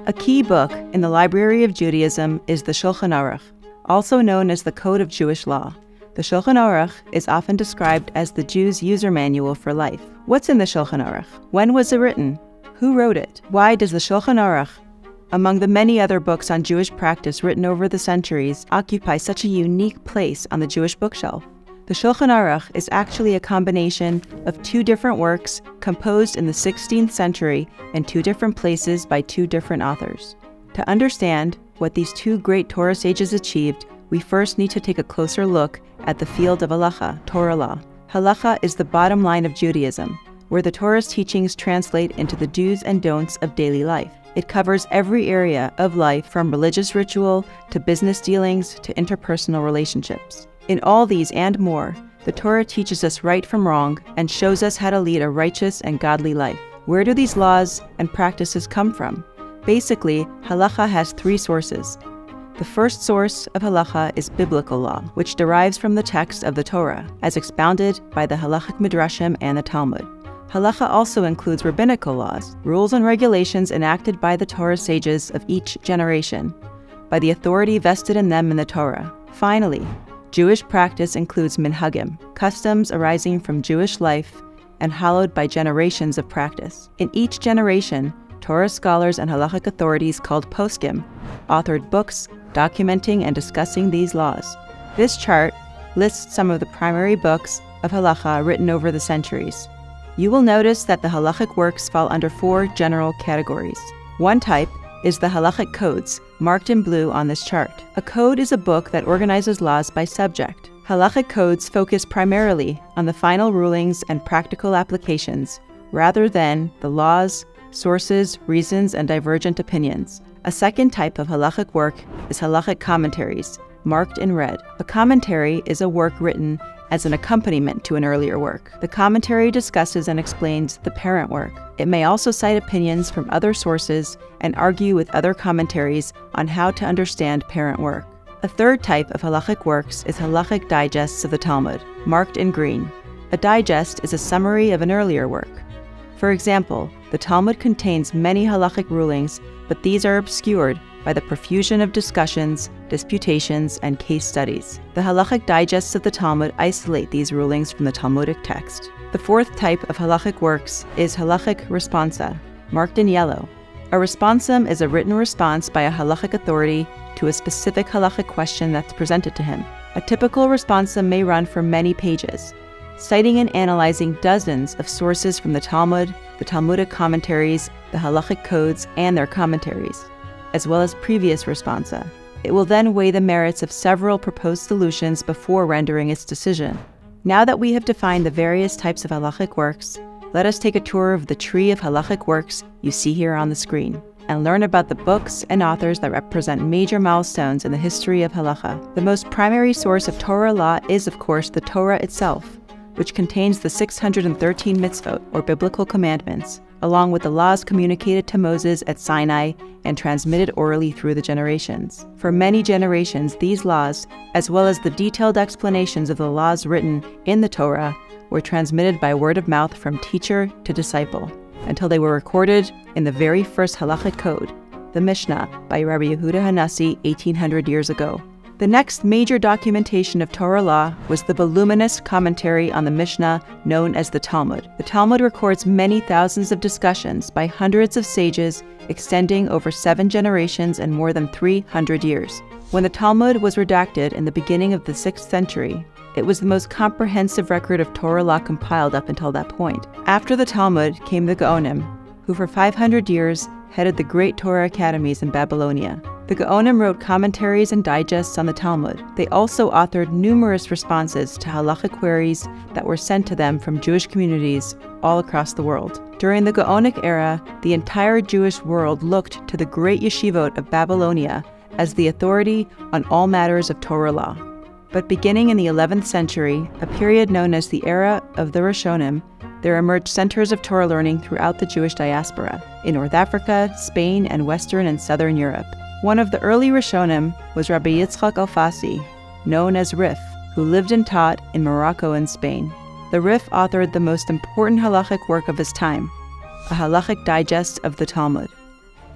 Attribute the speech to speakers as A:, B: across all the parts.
A: A key book in the Library of Judaism is the Shulchan Aruch, also known as the Code of Jewish Law. The Shulchan Aruch is often described as the Jew's user manual for life. What's in the Shulchan Aruch? When was it written? Who wrote it? Why does the Shulchan Aruch, among the many other books on Jewish practice written over the centuries, occupy such a unique place on the Jewish bookshelf? The Shulchan Aruch is actually a combination of two different works composed in the 16th century in two different places by two different authors. To understand what these two great Torah sages achieved, we first need to take a closer look at the field of halacha, Torah law. Halacha is the bottom line of Judaism, where the Torah's teachings translate into the do's and don'ts of daily life. It covers every area of life, from religious ritual to business dealings to interpersonal relationships. In all these and more, the Torah teaches us right from wrong and shows us how to lead a righteous and godly life. Where do these laws and practices come from? Basically, halacha has three sources. The first source of halacha is biblical law, which derives from the text of the Torah, as expounded by the halachic midrashim and the Talmud. Halacha also includes rabbinical laws, rules and regulations enacted by the Torah sages of each generation, by the authority vested in them in the Torah. Finally, Jewish practice includes minhagim, customs arising from Jewish life and hallowed by generations of practice. In each generation, Torah scholars and halachic authorities called poskim authored books documenting and discussing these laws. This chart lists some of the primary books of halacha written over the centuries. You will notice that the halachic works fall under four general categories. One type is the halachic codes, marked in blue on this chart. A code is a book that organizes laws by subject. Halachic codes focus primarily on the final rulings and practical applications, rather than the laws, sources, reasons, and divergent opinions. A second type of halachic work is halachic commentaries, marked in red. A commentary is a work written as an accompaniment to an earlier work. The commentary discusses and explains the parent work. It may also cite opinions from other sources and argue with other commentaries on how to understand parent work. A third type of halachic works is halachic digests of the Talmud, marked in green. A digest is a summary of an earlier work. For example, the Talmud contains many halachic rulings, but these are obscured by the profusion of discussions, disputations, and case studies. The halachic digests of the Talmud isolate these rulings from the Talmudic text. The fourth type of halachic works is halachic responsa, marked in yellow. A responsum is a written response by a halachic authority to a specific halachic question that's presented to him. A typical responsum may run for many pages, citing and analyzing dozens of sources from the Talmud, the Talmudic commentaries, the halachic codes, and their commentaries, as well as previous responsa. It will then weigh the merits of several proposed solutions before rendering its decision. Now that we have defined the various types of halachic works, let us take a tour of the tree of halachic works you see here on the screen, and learn about the books and authors that represent major milestones in the history of halacha. The most primary source of Torah law is, of course, the Torah itself, which contains the 613 mitzvot, or biblical commandments, along with the laws communicated to Moses at Sinai and transmitted orally through the generations. For many generations, these laws, as well as the detailed explanations of the laws written in the Torah, were transmitted by word of mouth from teacher to disciple, until they were recorded in the very first halachic code, the Mishnah, by Rabbi Yehuda Hanassi 1800 years ago. The next major documentation of Torah law was the voluminous commentary on the Mishnah known as the Talmud. The Talmud records many thousands of discussions by hundreds of sages extending over 7 generations and more than 300 years. When the Talmud was redacted in the beginning of the 6th century, it was the most comprehensive record of Torah law compiled up until that point. After the Talmud came the Gaonim, who for 500 years headed the great Torah academies in Babylonia. The Gaonim wrote commentaries and digests on the Talmud. They also authored numerous responses to halachic queries that were sent to them from Jewish communities all across the world. During the Gaonic era, the entire Jewish world looked to the great yeshivot of Babylonia as the authority on all matters of Torah law. But beginning in the 11th century, a period known as the era of the Rishonim, there emerged centers of Torah learning throughout the Jewish diaspora, in North Africa, Spain, and Western and Southern Europe. One of the early Rishonim was Rabbi Yitzchak Alfasi, known as Rif, who lived and taught in Morocco and Spain. The Rif authored the most important halachic work of his time, a halachic digest of the Talmud.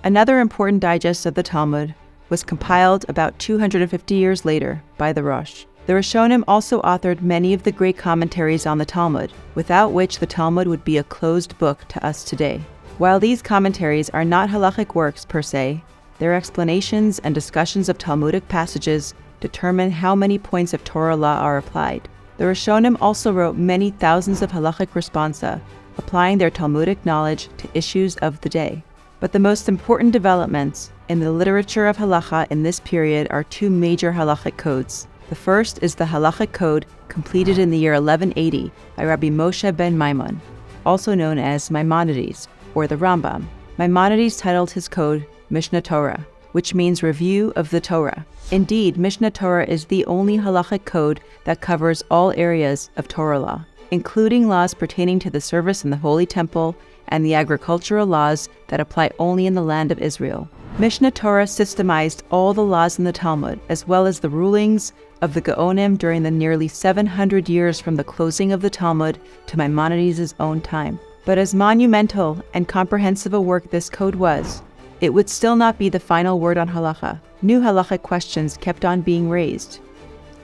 A: Another important digest of the Talmud was compiled about 250 years later by the Rosh. The Rishonim also authored many of the great commentaries on the Talmud, without which the Talmud would be a closed book to us today. While these commentaries are not halachic works per se, their explanations and discussions of Talmudic passages determine how many points of Torah law are applied. The Rishonim also wrote many thousands of halachic responsa, applying their Talmudic knowledge to issues of the day. But the most important developments in the literature of halacha in this period are two major halachic codes. The first is the halachic code completed in the year 1180 by Rabbi Moshe ben Maimon, also known as Maimonides, or the Rambam. Maimonides titled his code Mishnah Torah, which means review of the Torah. Indeed, Mishnah Torah is the only halachic code that covers all areas of Torah law, including laws pertaining to the service in the Holy Temple and the agricultural laws that apply only in the land of Israel. Mishnah Torah systemized all the laws in the Talmud, as well as the rulings of the Gaonim during the nearly 700 years from the closing of the Talmud to Maimonides' own time. But as monumental and comprehensive a work this code was, it would still not be the final word on halacha. New halachic questions kept on being raised.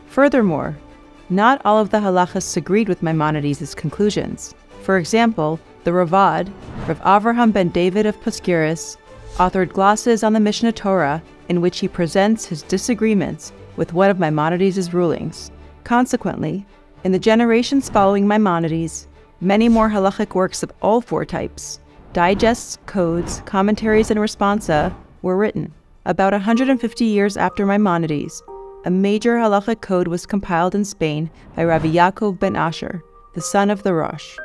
A: Furthermore, not all of the halachas agreed with Maimonides' conclusions. For example, the Ravad, Rav Avraham ben David of Puskeris, authored glosses on the Mishnah Torah in which he presents his disagreements with one of Maimonides' rulings. Consequently, in the generations following Maimonides, many more halachic works of all four types, digests, codes, commentaries, and responsa, were written. About 150 years after Maimonides, a major halachic code was compiled in Spain by Rabbi Yaakov ben Asher, the son of the Rosh.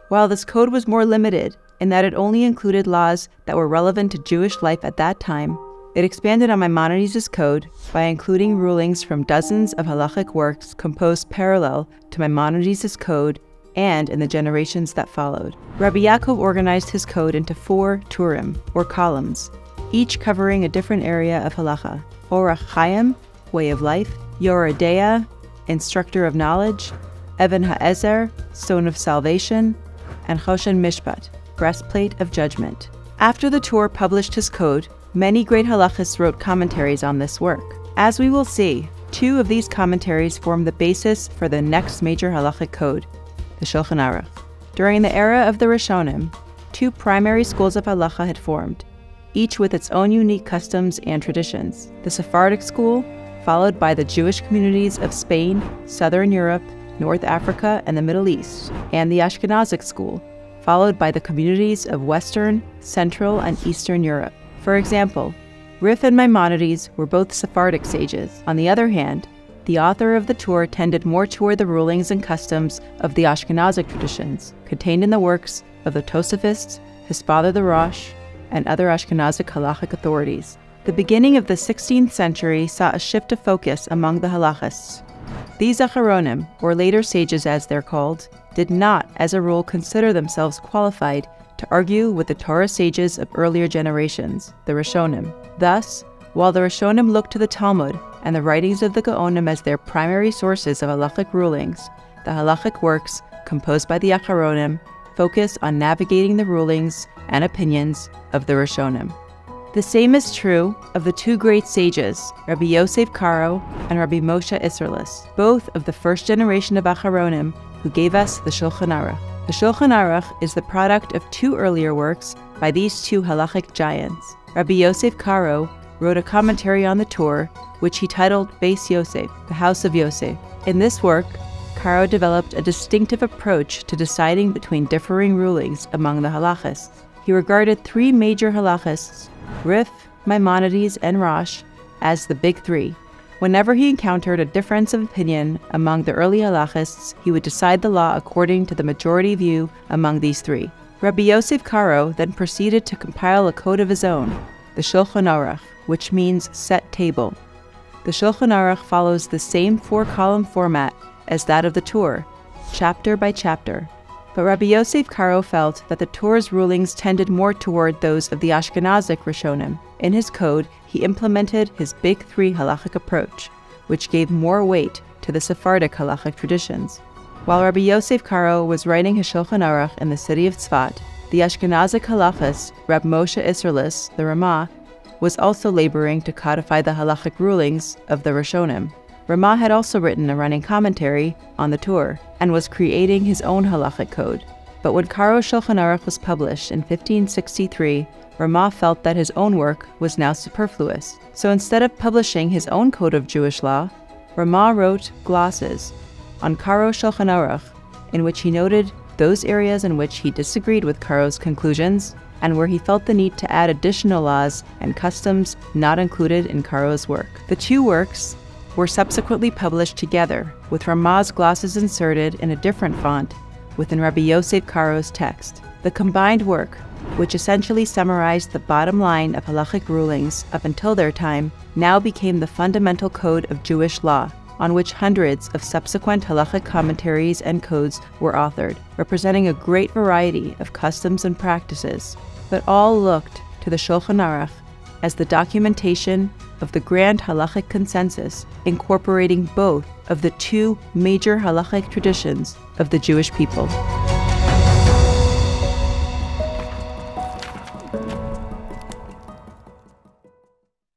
A: While this code was more limited in that it only included laws that were relevant to Jewish life at that time, it expanded on Maimonides' code by including rulings from dozens of halachic works composed parallel to Maimonides' code and in the generations that followed. Rabbi Yaakov organized his code into 4 turim, or columns, each covering a different area of halacha: Orach Chaim, way of life; Yoreh Deah, instructor of knowledge; Even HaEzer, stone of salvation; and Choshen Mishpat, breastplate of judgment. After the Tur published his code, many great halachists wrote commentaries on this work. As we will see, 2 of these commentaries form the basis for the next major halachic code, the Shulchan Aruch. During the era of the Rishonim, 2 primary schools of halacha had formed, each with its own unique customs and traditions. The Sephardic school, followed by the Jewish communities of Spain, Southern Europe, North Africa, and the Middle East, and the Ashkenazic school, followed by the communities of Western, Central, and Eastern Europe. For example, Rif and Maimonides were both Sephardic sages. On the other hand, the author of the Tur tended more toward the rulings and customs of the Ashkenazic traditions, contained in the works of the Tosafists, his father the Rosh, and other Ashkenazic halachic authorities. The beginning of the 16th century saw a shift of focus among the halachists. These Acharonim, or later sages as they're called, did not, as a rule, consider themselves qualified to argue with the Torah sages of earlier generations, the Rishonim. Thus, while the Rishonim looked to the Talmud and the writings of the Gaonim as their primary sources of halachic rulings, the halachic works, composed by the Acharonim, focus on navigating the rulings and opinions of the Rishonim. The same is true of the 2 great sages, Rabbi Yosef Karo and Rabbi Moshe Isserles, both of the first generation of Acharonim who gave us the Shulchan Aruch. The Shulchan Aruch is the product of 2 earlier works by these 2 halachic giants. Rabbi Yosef Karo wrote a commentary on the Tur, which he titled Beis Yosef, the House of Yosef. In this work, Karo developed a distinctive approach to deciding between differing rulings among the halachists. He regarded 3 major halachists, Rif, Maimonides, and Rosh, as the big 3. Whenever he encountered a difference of opinion among the early halachists, he would decide the law according to the majority view among these 3. Rabbi Yosef Karo then proceeded to compile a code of his own, the Shulchan Aruch, which means set table. The Shulchan Aruch follows the same 4-column format as that of the Tur, chapter by chapter. But Rabbi Yosef Karo felt that the Tur's rulings tended more toward those of the Ashkenazic Rishonim. In his code, he implemented his big 3 halachic approach, which gave more weight to the Sephardic halachic traditions. While Rabbi Yosef Karo was writing his Shulchan Aruch in the city of Tzfat, The Ashkenazic halachist, Reb Moshe Isserles, the Ramah, was also laboring to codify the halachic rulings of the Rishonim. Ramah had also written a running commentary on the Torah and was creating his own halachic code. But when Karo's Shulchan Aruch was published in 1563, Ramah felt that his own work was now superfluous. So instead of publishing his own code of Jewish law, Ramah wrote glosses on Karo's Shulchan Aruch, in which he noted those areas in which he disagreed with Karo's conclusions and where he felt the need to add additional laws and customs not included in Karo's work. The two works were subsequently published together, with Ramah's glosses inserted in a different font within Rabbi Yosef Karo's text. The combined work, which essentially summarized the bottom line of halachic rulings up until their time, now became the fundamental code of Jewish law, on which hundreds of subsequent halachic commentaries and codes were authored, representing a great variety of customs and practices, but all looked to the Shulchan Aruch as the documentation of the grand halachic consensus, incorporating both of the two major halachic traditions of the Jewish people.